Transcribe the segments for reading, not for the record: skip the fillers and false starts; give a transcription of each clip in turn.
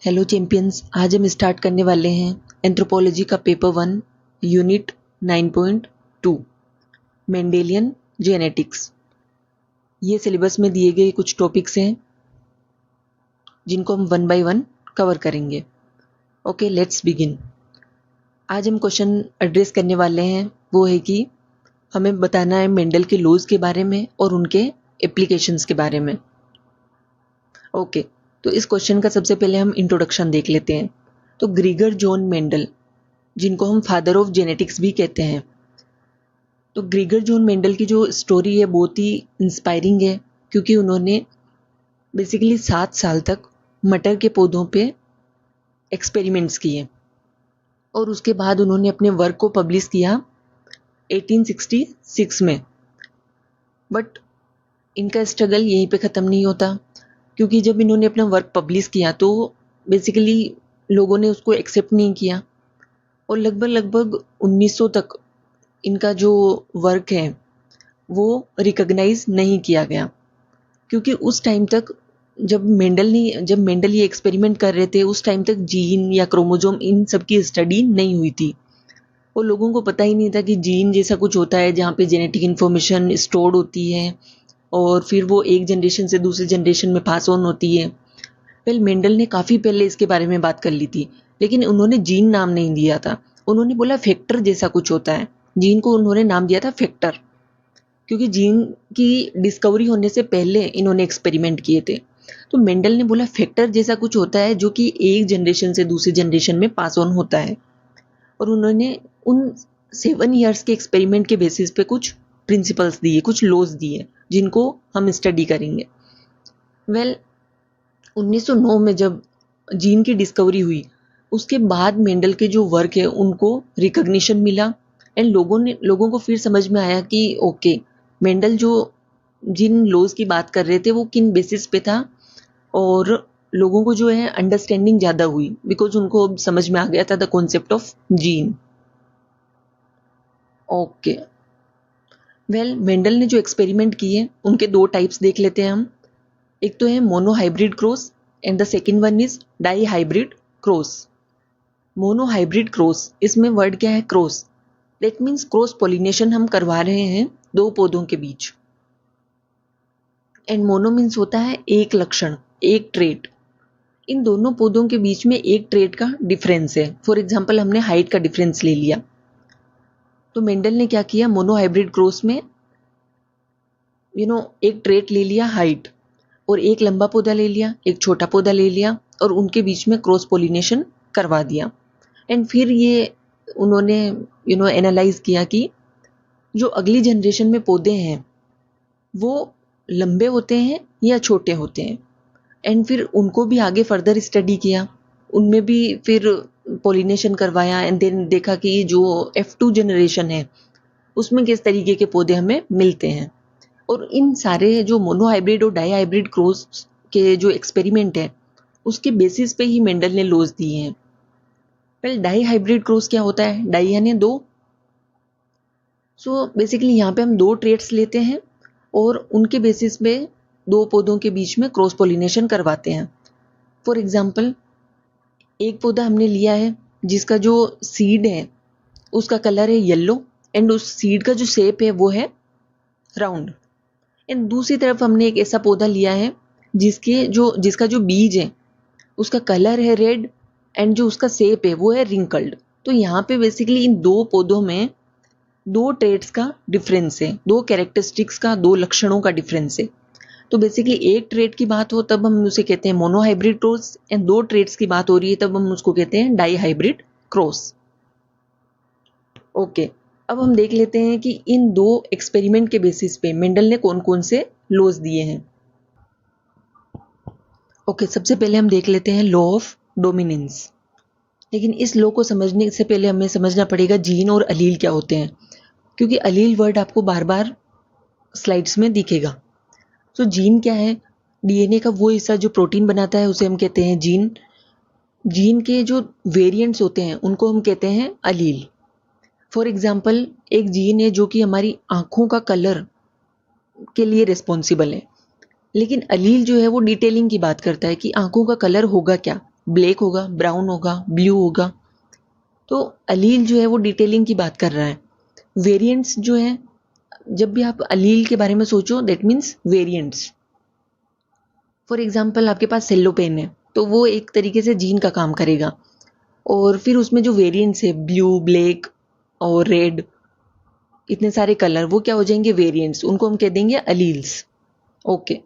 Hello champions, आज हम start करने वाले हैं एंथ्रोपोलॉजी का पेपर 1 यूनिट 9.2 मेंडेलियन जेनेटिक्स। ये सिलेबस में दिए गए कुछ टॉपिक्स हैं जिनको हम वन बाय वन कवर करेंगे। Okay, let's begin. आज हम क्वेश्चन एड्रेस करने वाले हैं, वो है कि हमें बताना है मेंडल के लॉज के बारे में और उनके एप्लीकेशंस के बारे में। ओके, तो इस क्वेश्चन का सबसे पहले हम इंट्रोडक्शन देख लेते हैं। तो ग्रीगर जॉन मेंडल, जिनको हम फादर ऑफ जेनेटिक्स भी कहते हैं, तो ग्रीगर जॉन मेंडल की जो स्टोरी है बहुत ही इंस्पायरिंग है, क्योंकि उन्होंने बेसिकली 7 साल तक मटर के पौधों पे एक्सपेरिमेंट्स किए और उसके बाद उन्होंने अपने वर्क को पब्लिश किया 1866 में। बट इनका स्ट्रगल यहीं पे ख़त्म नहीं होता, क्योंकि जब इन्होंने अपना वर्क पब्लिश किया तो बेसिकली लोगों ने उसको एक्सेप्ट नहीं किया और लगभग 1900 तक इनका जो वर्क है वो रिकॉग्नाइज नहीं किया गया। क्योंकि उस टाइम तक जब मेंडल ये एक्सपेरिमेंट कर रहे थे, उस टाइम तक जीन या क्रोमोसोम इन सब की स्टडी नहीं हुई थी और लोगों को पता ही नहीं था कि जीन जैसा कुछ होता है जहाँ पे जेनेटिक इन्फॉर्मेशन स्टोर्ड होती है और फिर वो एक जनरेशन से दूसरी जनरेशन में पास ऑन होती है। मेंडल ने काफ़ी पहले इसके बारे में बात कर ली थी, लेकिन उन्होंने जीन नाम नहीं दिया था। उन्होंने बोला फैक्टर जैसा कुछ होता है, जीन को उन्होंने नाम दिया था फैक्टर, क्योंकि जीन की डिस्कवरी होने से पहले इन्होंने एक्सपेरिमेंट किए थे। तो मेंडल ने बोला फैक्टर जैसा कुछ होता है जो कि एक जनरेशन से दूसरी जनरेशन में पास ऑन होता है, और उन्होंने उन 7 ईयर्स के एक्सपेरिमेंट के बेसिस पे कुछ प्रिंसिपल्स दिए, कुछ लॉज दिए जिनको हम स्टडी करेंगे। 1909 में जब जीन की डिस्कवरी हुई, उसके बाद मेंडल के जो वर्क है उनको रिकॉग्निशन मिला एंड लोगों को फिर समझ में आया कि ओके, मेंडल जो जिन लॉज की बात कर रहे थे वो किन बेसिस पे था, और लोगों को जो है अंडरस्टैंडिंग ज़्यादा हुई बिकॉज उनको अब समझ में आ गया था the concept of gene. Okay, Mendel ने जो एक्सपेरिमेंट किए उनके 2 टाइप्स देख लेते हैं हम। एक तो है monohybrid cross and the second one is dihybrid cross. Monohybrid cross, इसमें वर्ड क्या है? Cross. That means cross pollination हम करवा रहे हैं 2 पौधों के बीच। एंड मोनो मीन्स होता है एक लक्षण, एक ट्रेट। इन दोनों पौधों के बीच में एक ट्रेट का डिफरेंस है। फॉर एग्जाम्पल, हमने हाइट का डिफरेंस ले लिया। तो मेंडल ने क्या किया, मोनोहाइब्रिड क्रॉस में एक ट्रेट ले लिया हाइट, और एक लंबा पौधा ले लिया, एक छोटा पौधा ले लिया, और उनके बीच में क्रॉस पॉलिनेशन करवा दिया। एंड फिर ये उन्होंने एनालाइज किया कि जो अगली जनरेशन में पौधे हैं वो लंबे होते हैं या छोटे होते हैं। एंड फिर उनको भी आगे फर्दर स्टडी किया, उनमें भी फिर पॉलिनेशन करवाया एंड देन देखा कि जो F2 जनरेशन है उसमें किस तरीके के पौधे हमें मिलते हैं। और इन सारे जो मोनोहाइब्रिड और डाई हाइब्रिड क्रॉस के जो एक्सपेरिमेंट है उसके बेसिस पे ही मेंडल ने लॉज दिए हैं। पहले डाई हाइब्रिड क्रॉस क्या होता है? डाई यानी 2। सो बेसिकली यहाँ पे हम 2 ट्रेट्स लेते हैं और उनके बेसिस पे 2 पौधों के बीच में क्रॉस पॉलिनेशन करवाते हैं। फॉर एग्जाम्पल, एक पौधा हमने लिया है जिसका जो सीड है उसका कलर है येलो एंड उस सीड का जो शेप है वो है राउंड। एंड दूसरी तरफ हमने एक ऐसा पौधा लिया है जिसका जो बीज है उसका कलर है रेड एंड जो उसका शेप है वो है रिंकल्ड। तो यहाँ पे बेसिकली इन 2 पौधों में 2 ट्रेट्स का डिफरेंस है, 2 कैरेक्टरिस्टिक्स का, 2 लक्षणों का डिफरेंस है। तो बेसिकली एक ट्रेट की बात हो तब हम उसे कहते हैं मोनोहाइब्रिड क्रॉस, एंड 2 ट्रेट्स की बात हो रही है तब हम उसको कहते हैं डाई हाइब्रिड क्रॉस। ओके, अब हम देख लेते हैं कि इन 2 एक्सपेरिमेंट के बेसिस पे मेंडल ने कौन कौन से लॉज दिए हैं। ओके, सबसे पहले हम देख लेते हैं लॉ ऑफ डोमिनेंस। लेकिन इस लॉ को समझने से पहले हमें समझना पड़ेगा जीन और अलील क्या होते हैं, क्योंकि अलील वर्ड आपको बार बार स्लाइड्स में दिखेगा। तो जीन क्या है? डीएनए का वो हिस्सा जो प्रोटीन बनाता है उसे हम कहते हैं जीन। जीन के जो वेरिएंट्स होते हैं उनको हम कहते हैं अलील। फॉर एग्जाम्पल, एक जीन है जो कि हमारी आँखों का कलर के लिए रिस्पॉन्सिबल है, लेकिन अलील जो है वो डिटेलिंग की बात करता है कि आँखों का कलर होगा क्या, ब्लैक होगा, ब्राउन होगा, ब्लू होगा। तो अलील जो है वो डिटेलिंग की बात कर रहा है। वेरिएंट्स जो है, जब भी आप अलील के बारे में सोचो that means variants. For example आपके पास सेल्लो पेन है तो वो एक तरीके से जीन का काम करेगा, और फिर उसमें जो वेरिएंट्स है ब्लू, ब्लैक और रेड, इतने सारे कलर, वो क्या हो जाएंगे वेरिएंट्स, उनको हम कह देंगे अलील्स। ओके,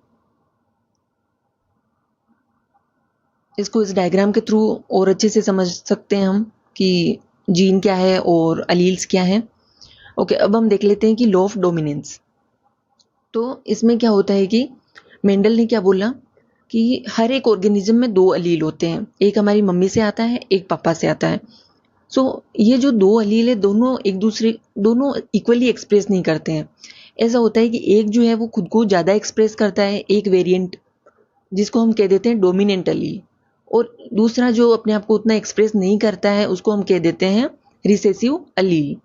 इसको इस डायग्राम के थ्रू और अच्छे से समझ सकते हैं हम कि जीन क्या है और अलील्स क्या है। ओके, अब हम देख लेते हैं कि लॉ ऑफ डोमिनेंस। तो इसमें क्या होता है कि मेंडल ने क्या बोला कि हर एक ऑर्गेनिज्म में दो अलील होते हैं, एक हमारी मम्मी से आता है, एक पापा से आता है। सो ये जो दो अलील है दोनों एक दूसरे, दोनों इक्वली एक्सप्रेस नहीं करते हैं। ऐसा होता है कि एक जो है वो खुद को ज़्यादा एक्सप्रेस करता है, एक वेरिएंट, जिसको हम कह देते हैं डोमिनेंट अलील, और दूसरा जो अपने आप को उतना एक्सप्रेस नहीं करता है उसको हम कह देते हैं रिसेसिव अलील।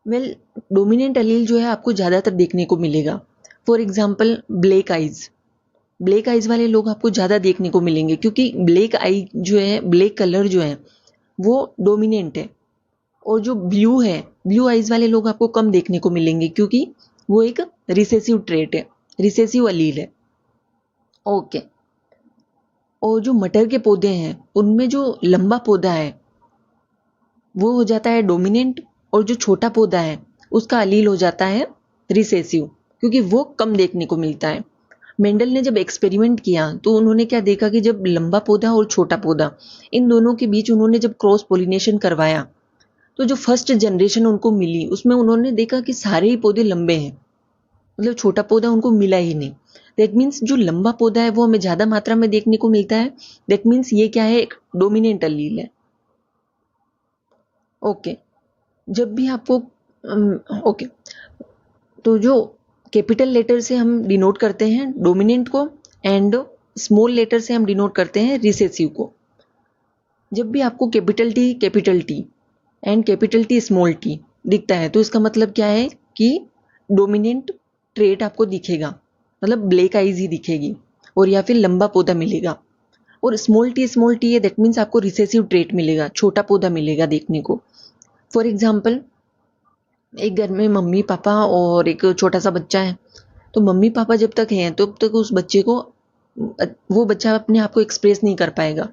वेल, डोमिनेंट अलील जो है आपको ज़्यादातर देखने को मिलेगा। For example black eyes, black eyes वाले लोग आपको ज़्यादा देखने को मिलेंगे, क्योंकि ब्लैक आई जो है, ब्लैक कलर जो है वो डोमिनेंट है। और जो ब्लू है, ब्लू आइज वाले लोग आपको कम देखने को मिलेंगे, क्योंकि वो एक रिसेसिव ट्रेट है, रिसेसिव अलील है। ओके, और जो मटर के पौधे हैं उनमें जो लंबा पौधा है वो हो जाता है डोमिनेंट, और जो छोटा पौधा है उसका अलील हो जाता है रिसेसिव, क्योंकि वो कम देखने को मिलता है। मेंडल ने जब एक्सपेरिमेंट किया तो उन्होंने क्या देखा कि जब लंबा पौधा और छोटा पौधा, इन दोनों के बीच उन्होंने जब क्रॉस पोलिनेशन करवाया तो जो फर्स्ट जनरेशन उनको मिली उसमें उन्होंने देखा कि सारे ही पौधे लंबे हैं, मतलब छोटा पौधा उनको मिला ही नहीं। दैट मीन्स जो लंबा पौधा है वो हमें ज़्यादा मात्रा में देखने को मिलता है। दैट मीन्स ये क्या है, एक डोमिनेंट अलील है। ओके, जब भी आपको ओके, तो जो कैपिटल लेटर से हम डिनोट करते हैं डोमिनेंट को, एंड स्मॉल लेटर से हम डिनोट करते हैं रिसेसिव को। जब भी आपको capital T and capital T small T दिखता है तो इसका मतलब क्या है कि डोमिनेंट ट्रेट आपको दिखेगा, मतलब ब्लैक आइज ही दिखेगी, और या फिर लंबा पौधा मिलेगा। और स्मॉल टी है, दैट मीन्स आपको रिसेसिव ट्रेट मिलेगा, छोटा पौधा मिलेगा देखने को। फॉर एग्जाम्पल, एक घर में मम्मी पापा और एक छोटा सा बच्चा है, तो मम्मी पापा जब तक हैं तब तक उस बच्चे को, वो बच्चा अपने आप को एक्सप्रेस नहीं कर पाएगा।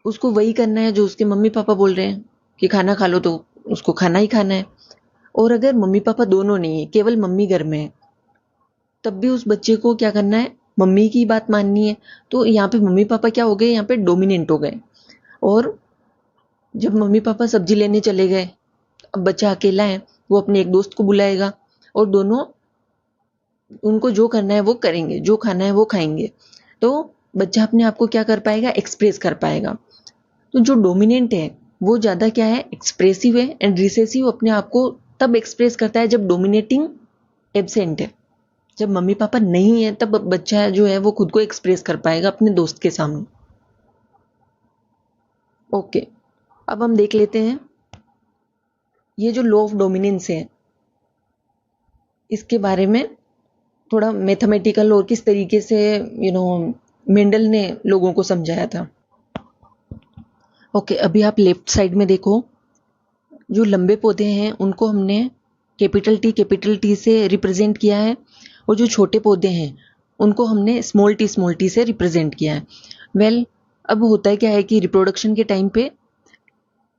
उसको वही करना है जो उसके मम्मी पापा बोल रहे हैं कि खाना खा लो, तो उसको खाना ही खाना है। और अगर मम्मी पापा दोनों नहीं है, केवल मम्मी घर में है, तब भी उस बच्चे को क्या करना है, मम्मी की बात माननी है। तो यहाँ पे मम्मी पापा क्या हो गए, यहाँ पे डोमिनेंट हो गए। और जब मम्मी पापा सब्जी लेने चले गए, अब बच्चा अकेला है, वो अपने एक दोस्त को बुलाएगा, और दोनों, उनको जो करना है वो करेंगे, जो खाना है वो खाएंगे। तो बच्चा अपने आप को क्या कर पाएगा, एक्सप्रेस कर पाएगा। तो जो डोमिनेंट है वो ज़्यादा क्या है, एक्सप्रेसिव है, एंड रिसेसिव अपने आप को तब एक्सप्रेस करता है जब डोमिनेटिंग एब्सेंट है। जब मम्मी पापा नहीं है तब बच्चा जो है वो खुद को एक्सप्रेस कर पाएगा अपने दोस्त के सामने। ओके, अब हम देख लेते हैं ये जो लॉ ऑफ डोमिनेंस है इसके बारे में थोड़ा मैथमेटिकल, और किस तरीके से मेंडल ने लोगों को समझाया था। ओके, अभी आप लेफ्ट साइड में देखो, जो लंबे पौधे हैं उनको हमने कैपिटल टी से रिप्रेजेंट किया है, और जो छोटे पौधे हैं उनको हमने स्मॉल टी से रिप्रेजेंट किया है। वेल, अब होता है क्या है कि रिप्रोडक्शन के टाइम पे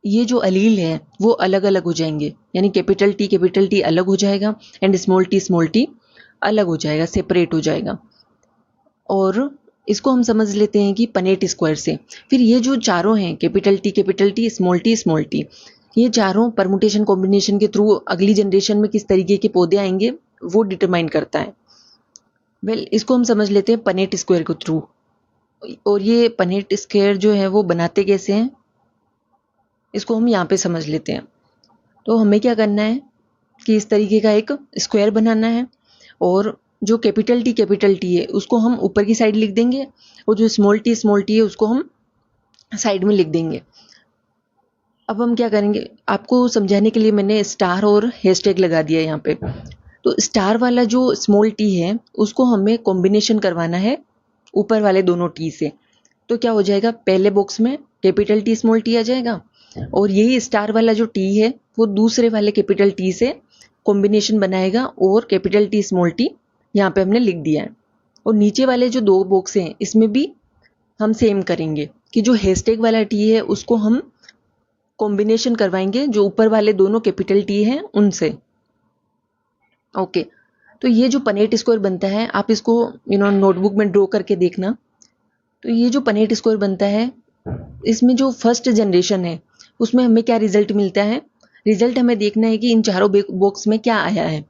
ये जो अलील है वो अलग अलग हो जाएंगे, यानी कैपिटल टी अलग हो जाएगा, एंड स्मॉल टी अलग हो जाएगा, सेपरेट हो जाएगा। और इसको हम समझ लेते हैं कि पनेट स्क्वायर से। फिर ये जो चारों हैं, कैपिटल टी स्मॉल टी, ये चारों परमुटेशन कॉम्बिनेशन के थ्रू अगली जनरेशन में किस तरीके के पौधे आएंगे वो डिटरमाइन करता है। वेल, इसको हम समझ लेते हैं पनेट स्क्वायर के थ्रू। और ये पनेट स्क्वायर जो है वो बनाते कैसे हैं, इसको हम यहाँ पे समझ लेते हैं। तो हमें क्या करना है कि इस तरीके का एक स्क्वायर बनाना है, और जो कैपिटल टी है उसको हम ऊपर की साइड लिख देंगे, और जो स्मॉल टी है उसको हम साइड में लिख देंगे। अब हम क्या करेंगे, आपको समझाने के लिए मैंने स्टार और हैशटैग लगा दिया यहाँ पे। तो स्टार वाला जो स्मॉल टी है उसको हमें कॉम्बिनेशन करवाना है ऊपर वाले दोनों टी से। तो क्या हो जाएगा, पहले बॉक्स में कैपिटल टी स्मॉल टी आ जाएगा और यही स्टार वाला जो टी है वो दूसरे वाले कैपिटल टी से कॉम्बिनेशन बनाएगा और कैपिटल टी स्मॉल टी यहाँ पे हमने लिख दिया है। और नीचे वाले जो दो बॉक्स हैं इसमें भी हम सेम करेंगे कि जो हैशटैग वाला टी है उसको हम कॉम्बिनेशन करवाएंगे जो ऊपर वाले दोनों कैपिटल टी हैं उनसे। ओके, तो ये जो पनेट स्क्वायर बनता है आप इसको नोटबुक में ड्रॉ करके देखना। तो ये जो पनेट स्क्वायर बनता है इसमें जो फर्स्ट जनरेशन है उसमें हमें क्या रिजल्ट मिलता है, रिजल्ट हमें देखना है कि इन चारों बॉक्स में क्या आया है।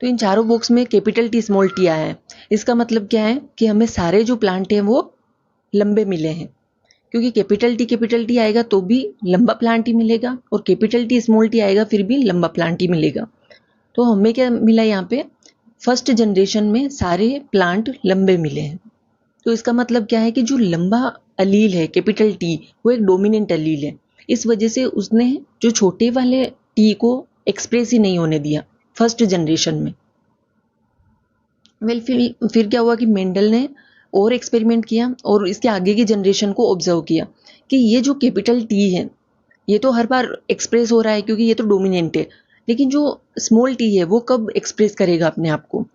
तो इन चारों बॉक्स में कैपिटल टी स्मॉल टी आया है। इसका मतलब क्या है कि हमें सारे जो प्लांट हैं वो लंबे मिले हैं, क्योंकि कैपिटल टी आएगा तो भी लंबा प्लांट ही मिलेगा और कैपिटल टी स्मॉल टी आएगा फिर भी लंबा प्लांट ही मिलेगा। तो हमें क्या मिला यहाँ पे, फर्स्ट जनरेशन में सारे प्लांट लंबे मिले हैं। तो इसका मतलब क्या है कि जो लंबा अलील है कैपिटल टी वो एक डोमिनेंट अलील है, इस वजह से उसने जो छोटे वाले टी को एक्सप्रेस ही नहीं होने दिया फर्स्ट जनरेशन में। फिर क्या हुआ कि मेंडल ने और एक्सपेरिमेंट किया और इसके आगे की जनरेशन को ऑब्जर्व किया कि ये जो कैपिटल टी है ये तो हर बार एक्सप्रेस हो रहा है क्योंकि ये तो डोमिनेंट है, लेकिन जो स्मॉल टी है वो कब एक्सप्रेस करेगा अपने आप को।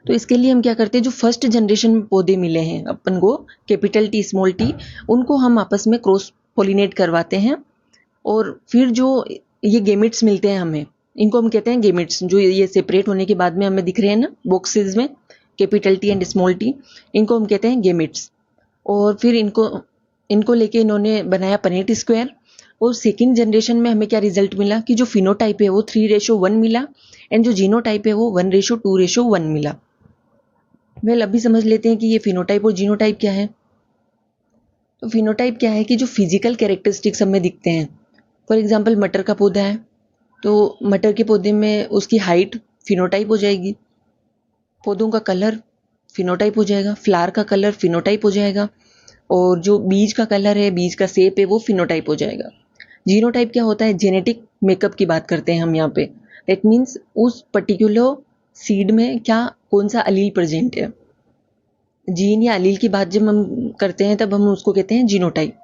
तो इसके लिए हम क्या करते हैं, जो फर्स्ट जनरेशन में पौधे मिले हैं अपन को कैपिटल टी स्मॉल टी, उनको हम आपस में क्रॉस पोलिनेट करवाते हैं और फिर जो ये गेमिट्स मिलते हैं हमें, इनको हम कहते हैं गेमिट्स। जो ये सेपरेट होने के बाद में हमें दिख रहे हैं ना बॉक्सेस में, capital T and small T, इनको हम कहते हैं गेमिट्स। और फिर इनको लेके इन्होंने बनाया पनेट स्क्वायर। और सेकेंड जनरेशन में हमें क्या रिजल्ट मिला कि जो फिनोटाइप है वो 3:1 मिला एंड जो जीनोटाइप है वो 1:2:1 मिला। वेल अभी समझ लेते हैं कि ये फिनोटाइप और जीनोटाइप क्या है। तो फिनोटाइप क्या है कि जो फिजिकल कैरेक्टरिस्टिक्स हमें दिखते हैं, फॉर एग्जांपल मटर का पौधा है तो मटर के पौधे में उसकी हाइट फिनोटाइप हो जाएगी, पौधों का कलर फिनोटाइप हो जाएगा, फ्लावर का कलर फिनोटाइप हो जाएगा, और जो बीज का कलर है, बीज का शेप है वो फिनोटाइप हो जाएगा। जीनोटाइप क्या होता है, जेनेटिक मेकअप की बात करते हैं हम यहाँ पे। दैट मीन्स उस पर्टिकुलर सीड में क्या कौन सा अलील प्रेजेंट है। जीन या अलील की बात जब हम करते हैं तब हम उसको कहते हैं जीनोटाइप।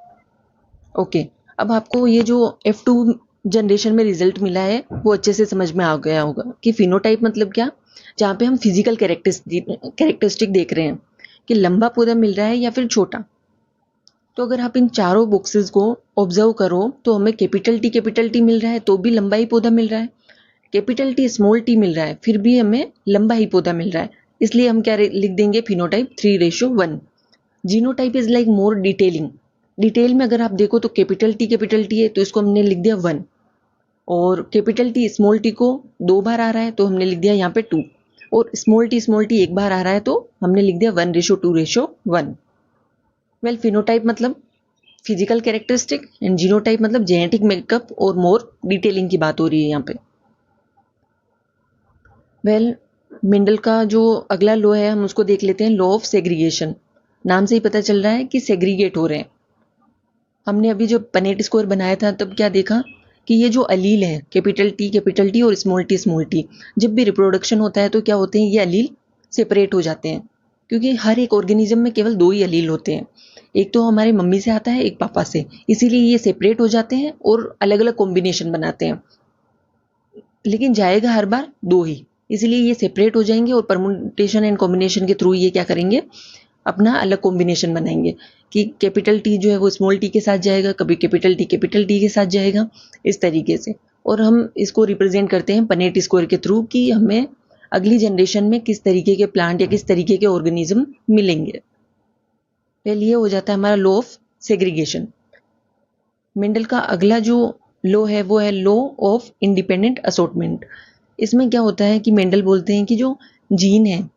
ओके, अब आपको ये जो F2 जनरेशन में रिजल्ट मिला है वो अच्छे से समझ में आ गया होगा कि फिनोटाइप मतलब क्या, जहाँ पे हम फिजिकल कैरेक्टरिस्टिक देख रहे हैं कि लंबा पौधा मिल रहा है या फिर छोटा। तो अगर आप इन चारों बॉक्सेस को ऑब्जर्व करो तो हमें कैपिटल टी मिल रहा है तो भी लंबा ही पौधा मिल रहा है, कैपिटल टी स्मॉल टी मिल रहा है फिर भी हमें लंबा ही पौधा मिल रहा है। इसलिए हम क्या लिख देंगे, phenotype 3:1। Genotype is like more detailing. Detail में अगर आप देखो तो कैपिटल टी है तो इसको हमने लिख दिया 1, और कैपिटल टी स्मॉल टी को 2 बार आ रहा है तो हमने लिख दिया यहाँ पे 2, और स्मॉल टी 1 बार आ रहा है तो हमने लिख दिया 1:2:1। वेल फिनोटाइप मतलब फिजिकल कैरेक्टरिस्टिक एंड जीनोटाइप मतलब जेनेटिक मेकअप और मोर डिटेलिंग की बात हो रही है यहाँ पे। वेल मेंडल का जो अगला लॉ है हम उसको देख लेते हैं, लॉ ऑफ सेग्रीगेशन। नाम से ही पता चल रहा है कि सेग्रीगेट हो रहे हैं। हमने अभी जो पनेट स्क्वायर बनाया था तब क्या देखा कि ये जो अलील है कैपिटल टी और स्मॉल टी, जब भी रिप्रोडक्शन होता है तो क्या होते हैं, ये अलील सेपरेट हो जाते हैं, क्योंकि हर एक ऑर्गेनिज्म में केवल 2 ही अलील होते हैं, एक तो हमारे मम्मी से आता है एक पापा से, इसीलिए ये सेपरेट हो जाते हैं और अलग अलग कॉम्बिनेशन बनाते हैं, लेकिन जाएगा हर बार 2 ही, इसलिए ये सेपरेट हो जाएंगे और परमुटेशन एंड कॉम्बिनेशन के थ्रू ये क्या करेंगे, अपना अलग कॉम्बिनेशन बनाएंगे कि कैपिटल टी जो है वो स्मॉल टी के साथ जाएगा, कभी कैपिटल टी के साथ जाएगा, इस तरीके से। और हम इसको रिप्रेजेंट करते हैं पनेट स्क्वायर के थ्रू कि हमें अगली जनरेशन में किस तरीके के प्लांट या किस तरीके के ऑर्गेनिज्म मिलेंगे। पहले ये हो जाता है हमारा लॉ ऑफ सेग्रीगेशन। मेंडल का अगला जो लॉ है वो है लॉ ऑफ इंडिपेंडेंट असॉर्टमेंट। इसमें क्या होता है कि मेंडल बोलते हैं कि जो जीन है,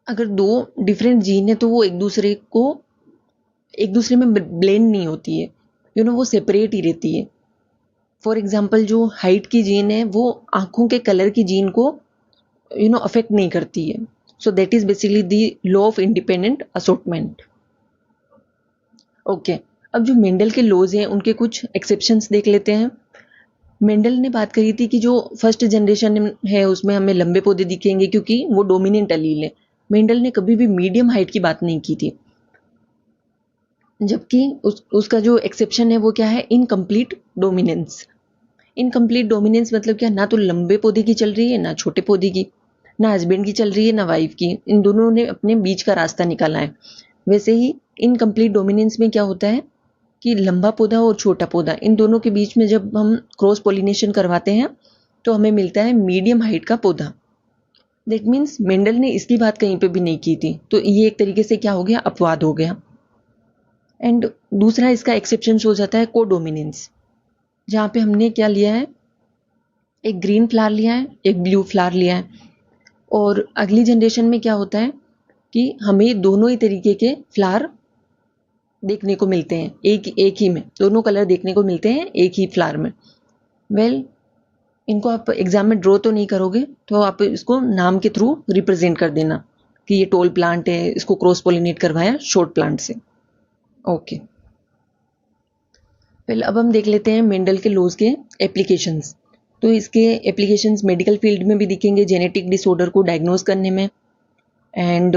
अगर 2 डिफरेंट जीन है तो वो एक दूसरे में ब्लेंड नहीं होती है, वो सेपरेट ही रहती है। फॉर एग्जाम्पल जो हाइट की जीन है वो आंखों के कलर की जीन को अफेक्ट नहीं करती है। So that is basically the law of independent assortment. Okay, अब जो मेंडल के लॉज हैं उनके कुछ एक्सेप्शंस देख लेते हैं। मेंडल ने बात करी थी कि जो फर्स्ट जनरेशन है उसमें हमें लंबे पौधे दिखेंगे क्योंकि वो डोमिनेंट अलील है। मेंडल ने कभी भी मीडियम हाइट की बात नहीं की थी। जबकि उसका जो एक्सेप्शन है वो क्या है, इनकम्प्लीट डोमिनेंस। इनकम्प्लीट डोमिनेंस मतलब क्या, ना तो लंबे पौधे की चल रही है ना छोटे पौधे की, ना हस्बैंड की चल रही है ना वाइफ की, इन दोनों ने अपने बीच का रास्ता निकाला है। वैसे ही इनकम्प्लीट डोमिनेंस में क्या होता है कि लंबा पौधा और छोटा पौधा, इन दोनों के बीच में जब हम क्रॉस पॉलिनेशन करवाते हैं तो हमें मिलता है मीडियम हाइट का पौधा। दैट मीन्स मेंडल ने इसकी बात कहीं पे भी नहीं की थी, तो ये एक तरीके से क्या हो गया, अपवाद हो गया। एंड दूसरा इसका एक्सेप्शन हो जाता है कोडोमिनेंस, जहाँ पे हमने क्या लिया है, एक ग्रीन फ्लावर लिया है, एक ब्लू फ्लावर लिया है, और अगली जनरेशन में क्या होता है कि हमें दोनों ही तरीके के फ्लावर देखने को मिलते हैं, एक ही में दोनों कलर देखने को मिलते हैं एक ही फ्लावर में। वेल, इनको आप एग्जाम में ड्रॉ तो नहीं करोगे, तो आप इसको नाम के थ्रू रिप्रेजेंट कर देना कि ये टॉल प्लांट है, इसको क्रॉस पोलिनेट करवाया शॉर्ट प्लांट से। ओके, वेल अब हम देख लेते हैं मेंडल के लॉज के एप्लीकेशंस। तो इसके एप्लीकेशंस मेडिकल फील्ड में भी दिखेंगे, जेनेटिक डिसऑर्डर को डायग्नोज करने में, एंड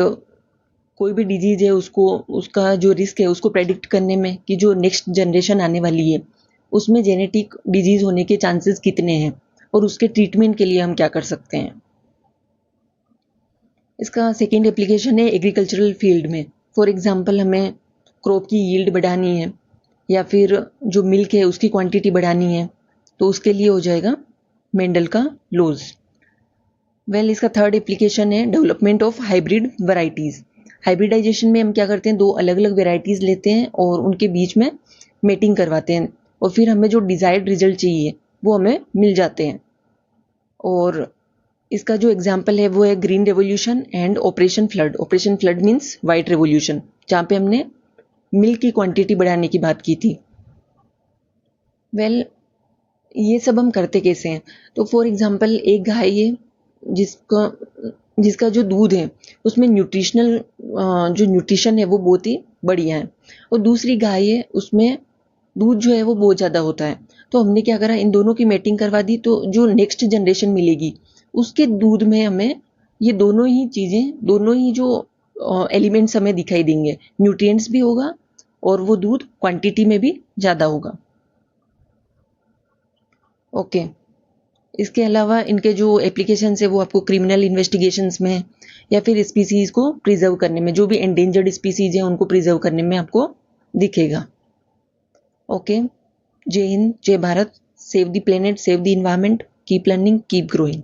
कोई भी डिजीज है उसको, उसका जो रिस्क है उसको प्रेडिक्ट करने में कि जो नेक्स्ट जनरेशन आने वाली है उसमें जेनेटिक डिजीज होने के चांसेस कितने हैं और उसके ट्रीटमेंट के लिए हम क्या कर सकते हैं। इसका सेकेंड एप्लीकेशन है एग्रीकल्चरल फील्ड में। फॉर एग्जांपल हमें क्रॉप की यील्ड बढ़ानी है या फिर जो मिल्क है उसकी क्वांटिटी बढ़ानी है, तो उसके लिए हो जाएगा मेंडल का लॉज। वेल, इसका थर्ड एप्लीकेशन है development of hybrid varieties. Hybridisation में हम क्या करते हैं, दो अलग अलग वैरायटीज़ लेते हैं और उनके बीच में मेटिंग करवाते हैं और फिर हमें जो डिज़ायर्ड रिजल्ट चाहिए वो हमें मिल जाते हैं। और इसका जो एग्जाम्पल है वो है green revolution and operation flood. Operation flood means white revolution, जहाँ पे हमने मिल्क की क्वांटिटी बढ़ाने की बात की थी। वेल, ये सब हम करते कैसे हैं, तो फॉर एग्जांपल एक गाय है जिसका जिसका जो दूध है उसमें न्यूट्रिशनल जो न्यूट्रिशन है वो बहुत ही बढ़िया है, और दूसरी गाय है उसमें दूध जो है वो बहुत ज़्यादा होता है। तो हमने क्या करा, इन दोनों की मैटिंग करवा दी, तो जो नेक्स्ट जनरेशन मिलेगी उसके दूध में हमें ये दोनों ही चीज़ें, दोनों ही जो एलिमेंट्स हमें दिखाई देंगे, न्यूट्रिएंट्स भी होगा और वो दूध क्वांटिटी में भी ज़्यादा होगा। ओके, इसके अलावा इनके जो एप्लीकेशंस है वो आपको क्रिमिनल इन्वेस्टिगेशंस में या फिर स्पीसीज को प्रिजर्व करने में, जो भी एंडेंजर्ड स्पीसीज है उनको प्रिजर्व करने में आपको दिखेगा। ओके, जय हिंद, जय Bharat, save the planet, save the environment, keep learning, keep growing.